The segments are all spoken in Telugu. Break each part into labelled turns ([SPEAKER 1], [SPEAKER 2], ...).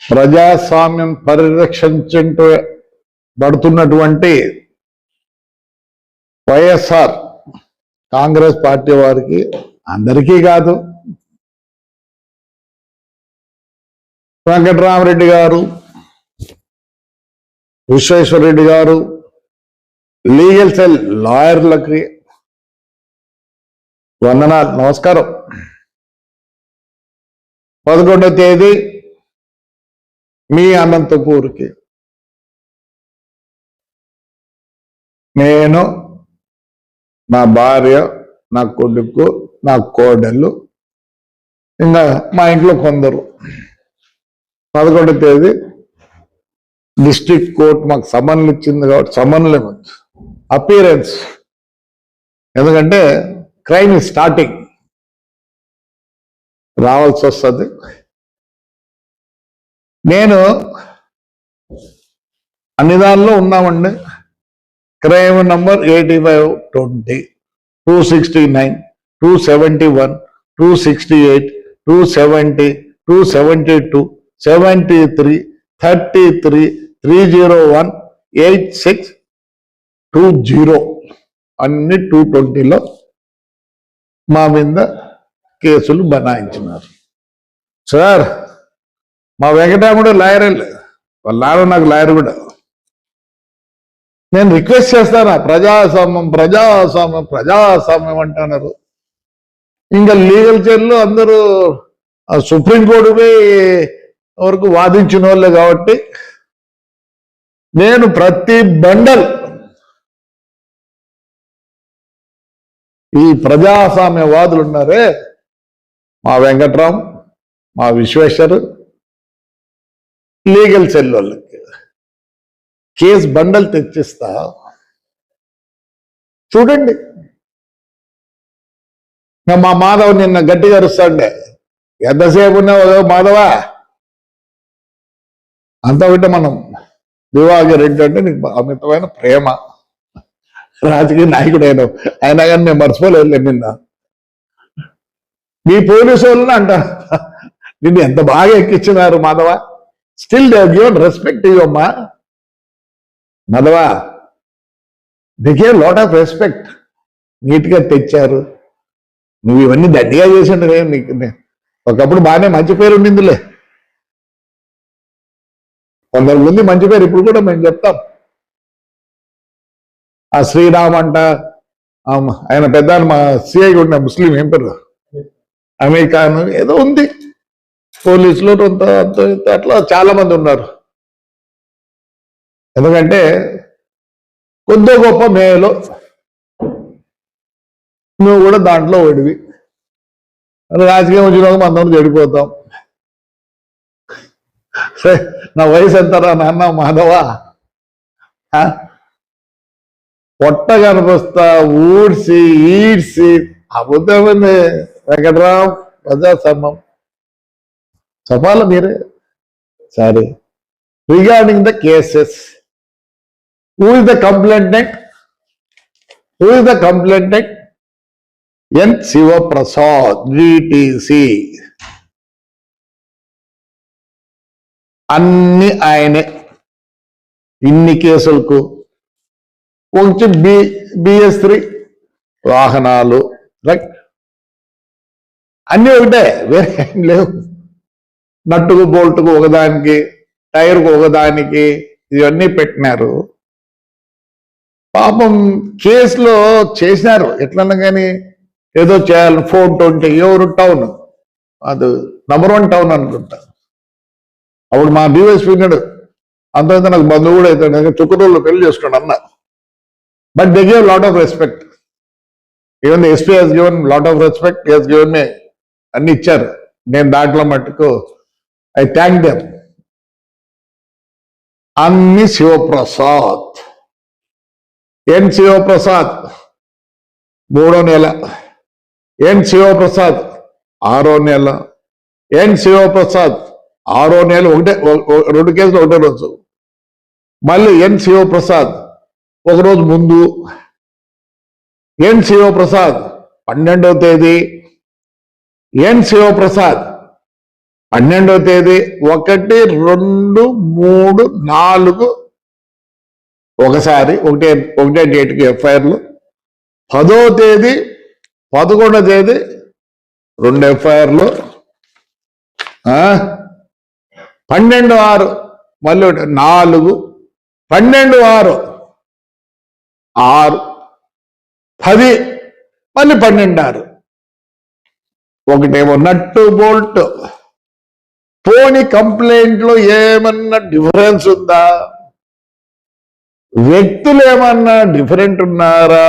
[SPEAKER 1] ప్రజాస్వామ్యం పరిరక్షించబడుతున్నటువంటి వైఎస్ఆర్ కాంగ్రెస్ పార్టీ వారికి అందరికీ కాదు, వెంకటరామరెడ్డి గారు, విశ్వేశ్వరరెడ్డి గారు, లీగల్ సెల్ లాయర్లకి వందనాలు, నమస్కారం. 11వ తేదీ మీ అనంతపూర్కి నేను, నా భార్య, నా కొడుకు, నా కోడళ్ళు, ఇంకా మా ఇంట్లో కొందరు 11వ తేదీ డిస్ట్రిక్ట్ కోర్టు మాకు సమన్లు ఇచ్చింది కాబట్టి సమన్లు అపీరెన్స్, ఎందుకంటే క్రైమ్ స్టార్టింగ్ రావాల్సి వస్తుంది. నేను అన్ని దానిలో ఉన్నామండి. క్రైమ్ నంబర్ 8520, 269, 271, 268, 270, 272, 73, 33, 301, 8620 అన్ని 220లో మా మీద కేసులు బనాయించినారు. సార్, మా వెంకటరాముడు లాయర్ వాళ్ళ నాన్న నాకు లాయర్ కూడా. నేను రిక్వెస్ట్ చేస్తానా, ప్రజాస్వామ్యం ప్రజాస్వామ్యం ప్రజాస్వామ్యం అంటున్నారు. ఇంకా లీగల్ చర్యలు అందరూ సుప్రీంకోర్టుపై వరకు వాదించిన వాళ్ళే కాబట్టి నేను ప్రతి బండల్ ఈ ప్రజాస్వామ్యవాదులు ఉన్నారే, మా వెంకట్రామ్, మా విశ్వేశ్వర్, లీగల్ సెల్ వాళ్ళకి కేసు బండల్ తెచ్చిస్తా. చూడండి, మా మాధవ్ నిన్న గట్టిగా అరుస్తాండే, ఎంతసేపు ఉన్నావు మాధవా అంతా వింటే మనం దివాకర్ రెడ్డి అంటే నీకు అమితమైన ప్రేమ, రాజకీయ నాయకుడు అయినా కానీ నేను మర్చిపోలేదు. నిన్న మీ పోలీసు వాళ్ళని అంట నిన్ను ఎంత బాగా ఎక్కించినారు Madhava. Still they given respect ఇవ్వమ్మా Madhava, they gave lot of respect. నీట్గా తెచ్చారు. నువ్వు ఇవన్నీ దండిగా చేసిండు. నీకు ఒకప్పుడు బాగానే మంచి పేరు ఉండిందిలే, కొందరు ముందు మంచి పేరు ఇప్పుడు కూడా మేము చెప్తాం. ఆ శ్రీరామ్ అంట, ఆయన పెద్ద మా సిఐ ఉన్న ముస్లిం ఏం పేరు, అమెరికాను ఏదో ఉంది, పోలీసులు అట్లా చాలా మంది ఉన్నారు. ఎందుకంటే కొద్ది గొప్ప మేలో నువ్వు కూడా దాంట్లో ఓడివి. రాజకీయం వచ్చినాక మనం చెడిపోతాం. సరే, నా వయసు ఎంతరా నాన్న మాధవ, పొట్ట కనిపిస్తా ఊడ్చి ఈడ్చి అబద్ధమైంది. వెంకటరామ్ ప్రజాస్వామ్యం చెప్పాలి మీరే. సరే, regarding the cases, who is the complainant? Who is the complainant? N Shivaprasad, GTC. అన్ని ఆయనే. ఇన్ని కేసులకు కొంచెం BS3 వాహనాలు, రైట్, అన్నీ ఒకటే, వేరే ఏం లేవు. నట్టుకు బోల్టుకు ఒకదానికి, టైర్కు ఒకదానికి, ఇవన్నీ పెట్టినారు. పాపం కేసులో చేసినారు ఎట్లన్నా కానీ, ఏదో చేయాలి. 420 ఎవరు టౌన్, అది నంబర్ 1 టౌన్ అనుకుంటా. అప్పుడు మా DSP ఉన్నాడు, అంత నాకు బంధువు కూడా అవుతాడు, చుక్కరోళ్ళు పెళ్లి చేసుకున్నాడు అన్న. But they give lot of respect. Even the SP he's given lot of respect, he's given me అన్ని ఇచ్చారు. నేను దాంట్లో మట్టుకు ఐ థ్యాంక్ దెమ్. అన్ని శివప్రసాద్, ఎన్ శివప్రసాద్ 3వ నెల, ఎన్ శివప్రసాద్ 6వ నెల, ఎన్ శివప్రసాద్ 6వ నెల, 2 కేసులు ఒకటే రోజు. మళ్ళీ ఎన్ శివప్రసాద్ ఒక రోజు ముందు, ఎన్ శివప్రసాద్ 12వ తేదీ, ఎన్ శివప్రసాద్ 12వ తేదీ 1, 2, 3, 4 ఒకసారి ఒకటే డేట్కి ఎఫ్ఐఆర్లు, 10వ తేదీ 11వ తేదీ 2 ఎఫ్ఐఆర్లు, 12/6 మళ్ళీ 4, 12/6 6, 10 మళ్ళీ 12/6. ఒకటేమో నట్టు బోల్ట్. పోని కంప్లైంట్లో ఏమన్నా డిఫరెన్స్ ఉందా? వ్యక్తులు ఏమన్నా డిఫరెంట్ ఉన్నారా?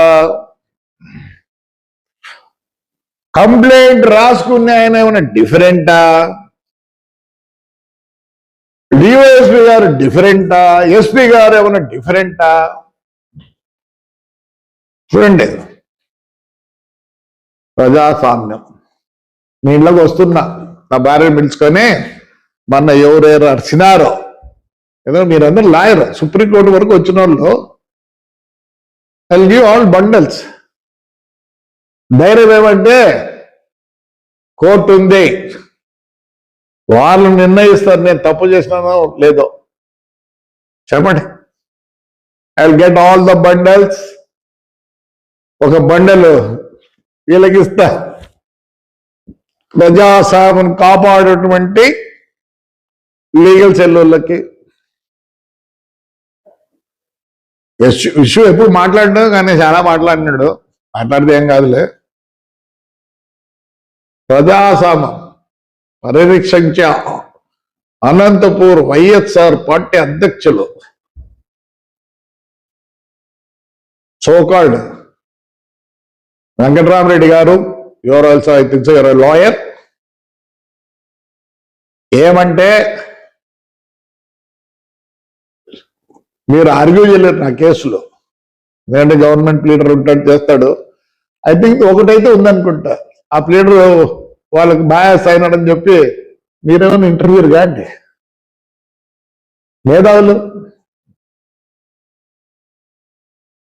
[SPEAKER 1] కంప్లైంట్ రాసుకునే ఆయన ఏమైనా డిఫరెంటా? డివైఎస్పీ గారు డిఫరెంటా? ఎస్పీ గారు ఏమైనా డిఫరెంటా? చూడండి, ప్రజాస్వామ్యం. మీ ఇంట్లోకి వస్తున్నా, నా భార్యను పిలుచుకొని మొన్న ఎవరెవరు అరిచినారో, ఏదో మీరందరూ లాయర్, సుప్రీంకోర్టు వరకు వచ్చిన వాళ్ళు, I will give all bundles. ధైర్యం ఏమంటే కోర్టు ఉంది, వాళ్ళు నిర్ణయిస్తారు నేను తప్పు చేసినానో లేదో. చెప్పండి, I will get all the bundles. ఒక బండలు వీళ్ళకి ఇస్తా. ప్రజాస్వామ్యం కాపాడేటువంటి లీగల్ సెల్లులకి. ఇష్యూ ఎప్పుడు మాట్లాడినాడు, కానీ చాలా మాట్లాడినాడు. మాట్లాడితే ఏం కాదులే. ప్రజాస్వామ్యం పరిరక్షించే అనంతపూర్ వైఎస్ఆర్ పార్టీ అధ్యక్షులు సోకాల్డ్ వెంకటరామరెడ్డి గారు, your also I think your lawyer. ఏమంటే మీరు ఆర్గ్యూ చేయలేరు నా కేసులో, ఎందుకంటే గవర్నమెంట్ లీడర్ ఉంటాడు చేస్తాడు. ఐ థింక్ ఒకటైతే ఉందనుకుంటా, ఆ లీడర్ వాళ్ళకి బయాస్ అయినాడని చెప్పి మీరేమైనా ఇంటర్వ్యూలు కాండి మేధావులు.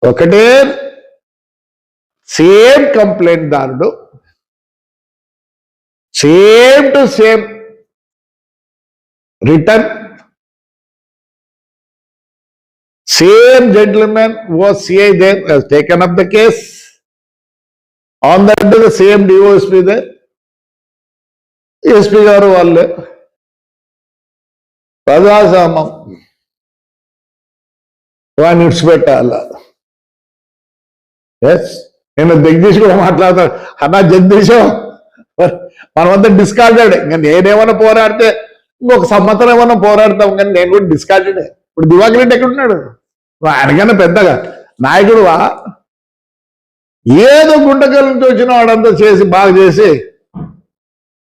[SPEAKER 1] ఒకటే సేమ్ కంప్లైంట్ దారుడు, same to same return, same gentleman was CI there, has taken up the case. On that day, the same DOSP there, SP garu valle. ప్రజాస్వామ్యం వాడిని ఇడిచిపెట్టాల. ఎస్, నేను జగదీష్ కూడా మాట్లాడతాను, అన్నా జగదీశం మనమంతా డిస్కార్డెడ్. ఇంకా నేనేమన్నా పోరాడితే ఇంకొక సంవత్సరం ఏమన్నా పోరాడతాం, కానీ నేను కూడా డిస్కార్డెడే. ఇప్పుడు దివాకర్ రెడ్డి ఎక్కడున్నాడు? ఆయనకన్నా పెద్దగా నాయకుడువా? ఏదో గుంటకల్ నుంచి వచ్చిన వాడంతా చేసి బాగా చేసి,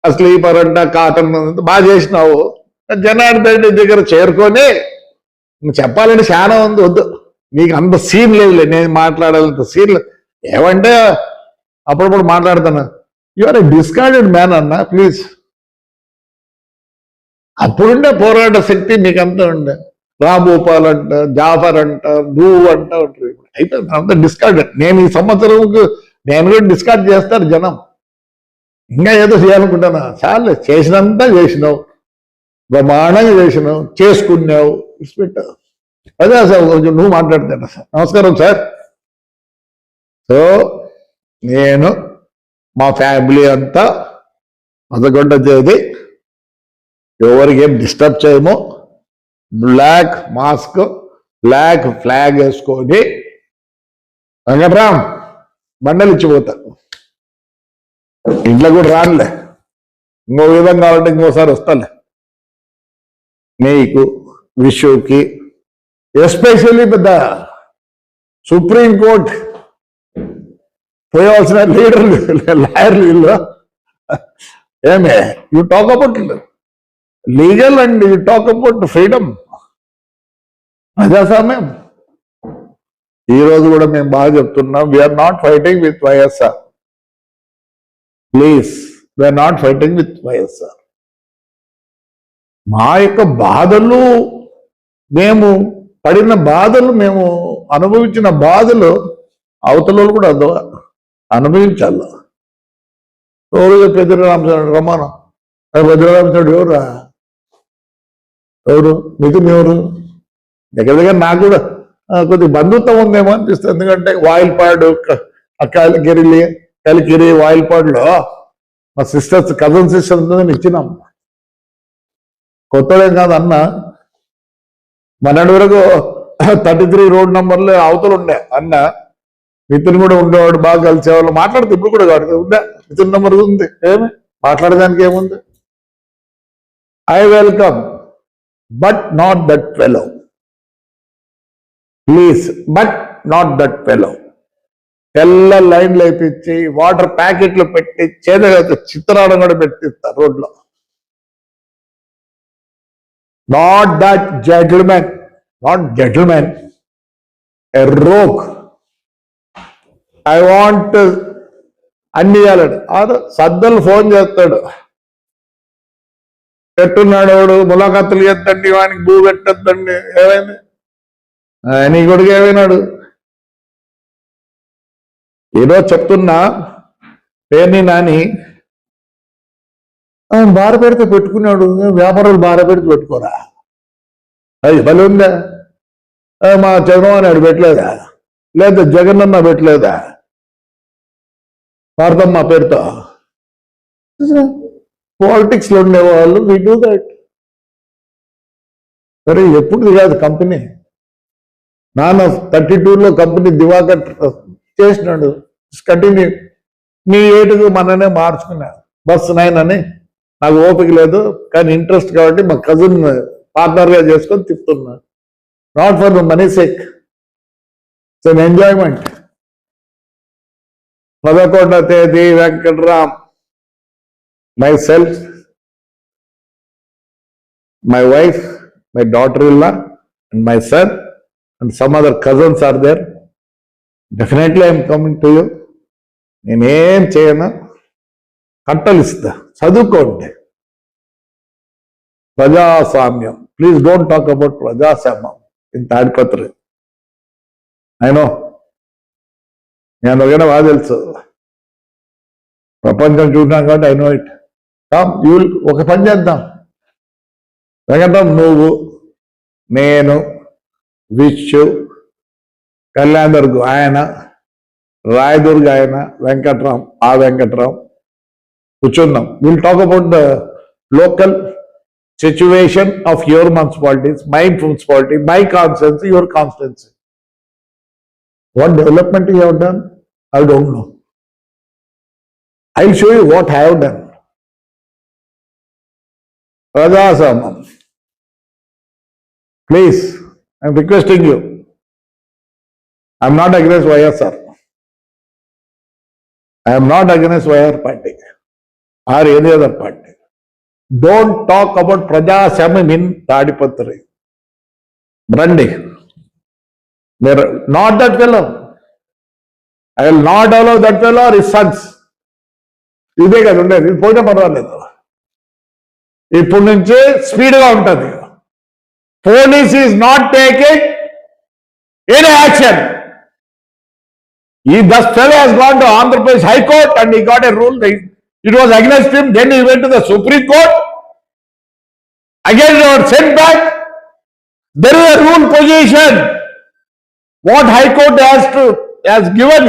[SPEAKER 1] స్లీపర్ అంట, కాటన్ బాగా చేసినావు. జనార్దన్ రెడ్డి దగ్గర చేరుకొని చెప్పాలంటే చాలా ఉంది, వద్దు నీకు అంత సీన్ లేదులే, నేను మాట్లాడాలంత సీన్ లేదు. ఏమంటే అప్పుడప్పుడు మాట్లాడుతాను, you are a discarded man అన్న, ప్లీజ్. అప్పుడుండే పోరాట శక్తి నీకంతా ఉండే. రాంభూపాల్ అంట, జాఫర్ అంట, నువ్వు అంట అయితే అంతా డిస్కార్డ్. నేను ఈ సంవత్సరంకు నేను కూడా డిస్కార్డ్ చేస్తారు జనం. ఇంకా ఏదో చేయాలనుకుంటానా? చాలు, చేసినంతా చేసినావు, బ్రహ్మాండంగా చేసినావు, చేసుకున్నావు, ఇచ్చిపెట్టావు. అదే సార్ కొంచెం నువ్వు మాట్లాడతాను సార్. నమస్కారం సార్. సో నేను మా ఫ్యామిలీ అంతా 11వ తేదీ ఎవరికి ఏం డిస్టర్బ్ చేయము, బ్లాక్ మాస్క్, బ్లాక్ ఫ్లాగ్ వేసుకొని వెంకట్రామ్ బండలు ఇచ్చిపోతా. ఇంట్లో కూడా రానులే, ఇంకో విధంగా కావాలంటే ఇంకోసారి వస్తాలే. నీకు విషుకి ఎస్పెషల్లీ పెద్ద సుప్రీంకోర్టు పోయవలసిన లీడర్లు, లాయర్లు వీళ్ళు. ఏమే you talk about legal and you talk about freedom, ప్రజాస్వామ్యం. ఈ రోజు కూడా మేము బాగా చెప్తున్నాం, we're not fighting with YSR. Please, we're not fighting with YSR. మా యొక్క బాధలు, మేము పడిన బాధలు, మేము అనుభవించిన బాధలు అవతల కూడా అనుభవించాల. రోజు పెద్ద రమానం భద్రరామచంద్రుడు ఎవరు మిథున్ ఎవరు? దగ్గర దగ్గర నాకు కూడా కొద్దిగా బంధుత్వం ఉందేమో అనిపిస్తుంది. ఎందుకంటే వాయిల్పాడు కలికిరి వాయిల్పాడులో మా సిస్టర్స్ కజన్ సిస్టర్స్ ఇచ్చినాం. కొత్తదేం కాదు అన్న. మొన్నటి వరకు 33 రోడ్ నంబర్లు అవతలు ఉండే అన్న. మిథున్ కూడా ఉండేవాడు, బాగా కలిసేవాళ్ళు, మాట్లాడితే ఇప్పుడు కూడా కాదు ఉందా మిథున్ నంబర్ ఉంది. ఏమి మాట్లాడడానికి ఏముంది? I welcome but not that fellow, please, but not that fellow. తెల్ల లైన్లు వేయించి వాటర్ ప్యాకెట్లు పెట్టి చిత్రాలను కూడా పెట్టిస్తారు రోడ్లో. Not that gentlemen, not gentlemen, a rogue. I want అన్ని ఇవ్వాలండి. సద్దలు ఫోన్ చేస్తాడు, పెట్టున్నాడు వాడు, ములాఖతులు చేద్దండి, వానికి భూ పెట్టద్దండి. ఏమైంది నీ కొడుకు? ఏమైనాడు? ఏదో చెప్తున్నా పేరుని నాని బార పెడితే పెట్టుకున్నాడు. వ్యాపారాలు బార పెడితే పెట్టుకోరా? అది బలి ఉందా? మా చంద్రబాబు నాయుడు పెట్టలేదా? లేదా జగనన్న పెట్టలేదా? భారతమ్మ పేరుతో పాలిటిక్స్ లో ఉండేవాళ్ళు వి డూ దట్. సరే ఎప్పుడు కాదు కంపెనీ. నాన్న 32లో కంపెనీ దివాకర్ చేసినాడు. కంటిన్యూ. మీ ఏటుకు మననే మార్చుకున్నా. బస్ 9 అని నాకు ఓపిక లేదు, కానీ ఇంట్రెస్ట్ కాబట్టి మా కజిన్ పార్ట్నర్గా చేసుకొని తిప్పుతున్నా. Not for the money sake, it's an enjoyment. 11వ తేదీ Venkatram, myself, my wife, my daughter-in-law, and my son, and some other cousins are there. Definitely I am coming to you. నేనేం చేయను, కట్టలు ఇస్తా, చదువుకోండి. ప్రజాస్వామ్యం, ప్లీజ్ డోంట్ టాక్ అబౌట్ ప్రజాస్వామ్యం ఇన్ తాడిపత్రి. అయినో నేను అందుకనే బాగా తెలుసు, ప్రపంచం చూసినాం కాబట్టి ఐ నో ఇట్. ఒక పని చేద్దాం వెంకటరాం, నువ్వు, నేను, విశ్వ, కళ్యాణదుర్గ్ ఆయన, రాయదుర్గ్ ఆయన, వెంకట్రాం, ఆ వెంకట్రాం కూర్చుందాం. Will talk about the local situation of your municipalities, my municipality, my constituency, your constituency. What development you have done, I don't know. I will show you what I have done. ప్రజాస్వామ్యం, please, I'm requesting you. I'm not against YSR. I'm not against YR party or any other party. Don't talk about ప్రజాస్వామ్యం ఇన్ తాడిపత్రి. రండి, మీరు not that fellow. I will not allow that fellow are his sons. ఇదే కదా ఉండేది. ఇది పోయినా పర్వాలేదు, ఇప్పుడు నుంచి స్పీడ్గా ఉంటుంది. Police is not taking any action. This fellow has gone to Andhra Pradesh High Court and he got a rule. It was against him. Then he went to the Supreme Court. Again, he was sent back. There is a rule position. What High Court has given,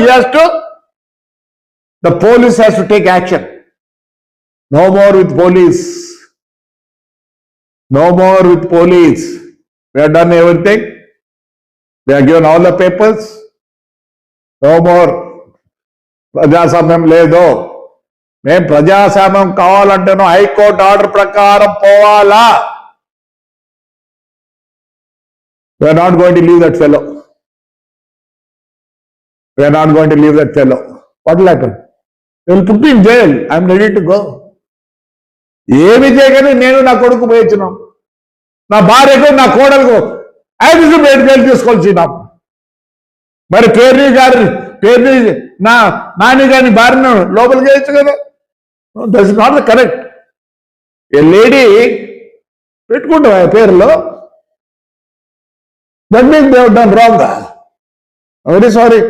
[SPEAKER 1] the police has to take action. No more with police. No more with police. We have done everything. We have given all the papers. No more. ప్రజాస్వామ్యం లేదు. మేము ప్రజాస్వామ్యం కావాలంటేనో హైకోర్టు ఆర్డర్ ప్రకారం పోవాలా. We are not going to leave that fellow. We are not going to leave that fellow. What will happen? They will put me in jail. I am ready to go. ఏమి చేయగానే నేను నా కొడుకు పోయించినాం, నా భార్యకు నా కోడలకు ఐదు బయటకు తీసుకోవాల్సినాం. మరి పేర్ని నాని గారి భార్యను లోపలికి వేయచ్చు కదా. That's not the correct. A lady పెట్టుకుంటాం ఆ పేరులో, that means they have done wrong. Very sorry,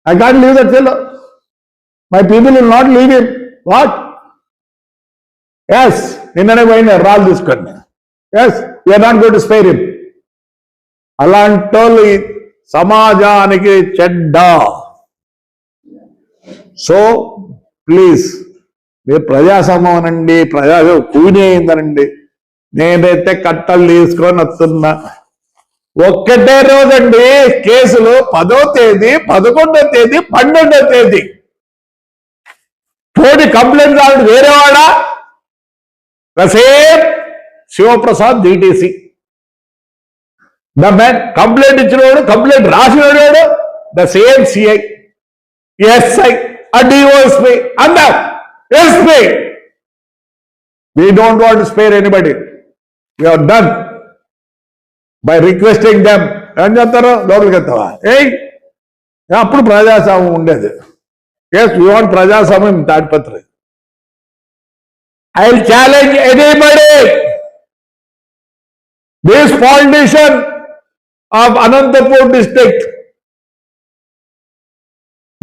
[SPEAKER 1] I can't leave that fellow. My people will not leave him. What? Yes నిన్ననే పోయినా రాళ్ళు తీసుకొని. Yes you're not going to spare him. అలాంటి వాళ్ళు సమాజానికి చెడ్డ. సో ప్లీజ్ మీరు ప్రజాస్వామ్యం అనండి, కూనేయిందనండి, నేనైతే కట్టలు తీసుకొని వస్తున్నా. ఒక్కటే రోజండి కేసులు 10వ తేదీ, 11వ తేదీ, 12వ తేదీ. పోటీ కంప్లైంట్ రావడం వేరేవాడా? Same Shivaprasad DTC. The man complaint ఇచ్చినవాడు, కంప్లైంట్ రాసినవాడు the same CI, SI, DSP and SP. We don't want to spare anybody. We are done by requesting them. ఏం చేస్తారు? లోపలికి వెళ్తావా? అప్పుడు ప్రజాస్వామ్యం ఉండేది. ఎస్ యూ వాంట్ ప్రజాస్వామ్యం Tadipatri. I will challenge anybody. This politician of Anantapur district,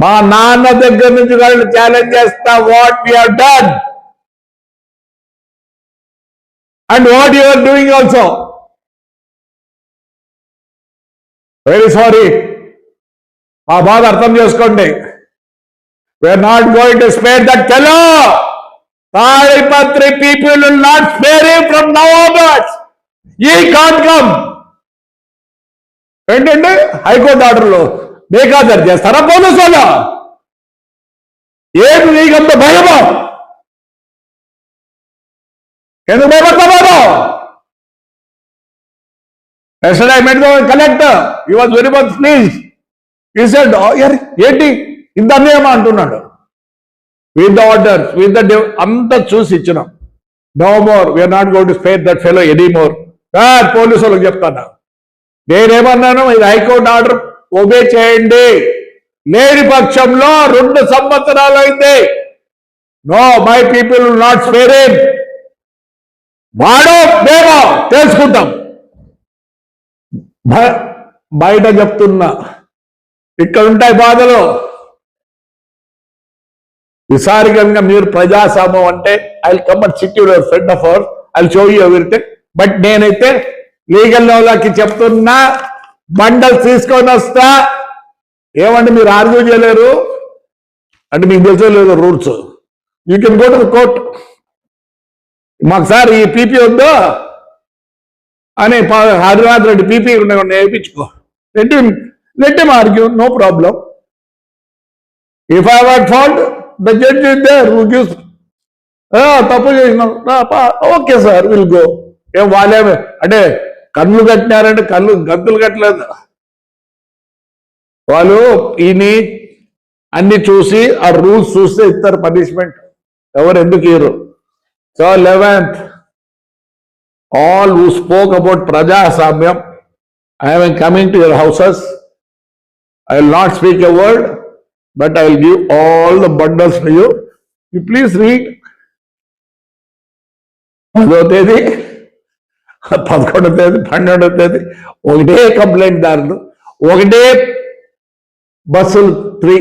[SPEAKER 1] మా నాన్న దగ్గర నుంచి వాళ్ళు ఛాలెంజ్ చేస్తా. What we have done and what you are doing also. Very sorry, ఆ బాధ అర్థం చేసుకోండి. We're not going to spare that fellow. Tadipatri people will not spare him from now onwards. He can't come. ఏంటంటే హైకోర్టు ఆర్డర్లో బేఖాతరు చేస్తారా పోలీసు వాళ్ళు? ఏమి నీకంత భయమో? ఎందుకు భయపడతారు? Yesterday I met the collector. He was very much pleased. He said, ఏంటి ఇంత అన్యాయం అంటున్నాడు. With the order, with the అంతా చూసి ఇచ్చినాం. No more, we're not going to spare that fellow any more. Police వాళ్ళకి చెప్తాను. నేనేమన్నాను, ఇది హైకోర్టు ఆర్డర్ ఒబే చేయండి. లేని పక్షంలో 2 సంవత్సరాలు అయింది. No, my people will not spare him. వాడో మేము తెలుసుకుంటాం. బయట చెప్తున్నా, ఇక్కడ ఉంటాయి బాధలు. ఈసారి కనుక మీరు ప్రజాస్వామ్యం అంటే I will come and SIT your friend of our, I will show you everything. But నేనైతే లీగల్ లెవెల్కి చెప్తున్నా, బండల్ తీసుకొని వస్తా. ఏమంటే మీరు ఆర్గ్యూ చేయలేరు అంటే మీకు తెలియలేదు rules. You can go to the court. మాకు సార్ ఈ పీపీ వద్దు అని హరినాథ్ రెడ్డి పీపీ వేయించుకో. Let him argue, no problem. If I have fault the judge is there who gives. తప్పు చేసినాం, ఓకే సార్ విల్ గో. ఏం వాళ్ళేమే అంటే కన్నులు కట్టినారంటే గంతులు కట్టలేదు. వాళ్ళు ఈయన్ని అన్ని చూసి ఆ రూల్స్ చూస్తే ఇస్తారు పనిష్మెంట్. ఎవరు ఎందుకు ఇయ్యరు? So 11th, all who spoke about ప్రజాస్వామ్యం, I am coming to your houses. I will not speak a word, but I will give all the bundles to you. You please read. 10వ తేదీ, 11వ తేదీ, 12వ తేదీ ఒకటే కంప్లైంట్ దారులు, ఒకటే బస్సులు 3.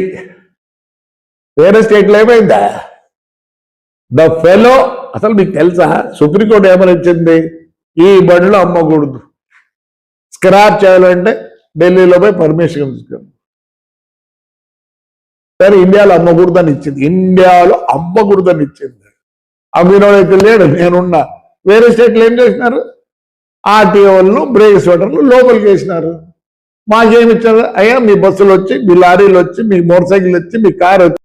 [SPEAKER 1] వేరే స్టేట్లో ఏమైందా? ద ఫెలో అసలు మీకు తెలుసా? సుప్రీంకోర్టు ఏమని ఇచ్చింది? ఈ బండ్లు అమ్మకూడదు, స్క్రాప్ చేయాలంటే ఢిల్లీలో పోయి పర్మిషన్ తీసుకుని. సరే ఇండియాలో అమ్మకూడదని ఇచ్చింది. ఇండియాలో అమ్మకూడదని ఇచ్చింది. అమ్మినోడైతే లేడు, నేనున్నా. వేరే స్టేట్లో ఏం చేసినారు? ఆర్టీఓ వాళ్ళు బ్రేక్ షూటర్లు లోపలికి వేసినారు. మాకేమి ఇచ్చారు? అయ్యా మీ బస్సులు వచ్చి, మీ లారీలు వచ్చి, మీ మోటార్ సైకిల్ వచ్చి, మీ కారు వచ్చి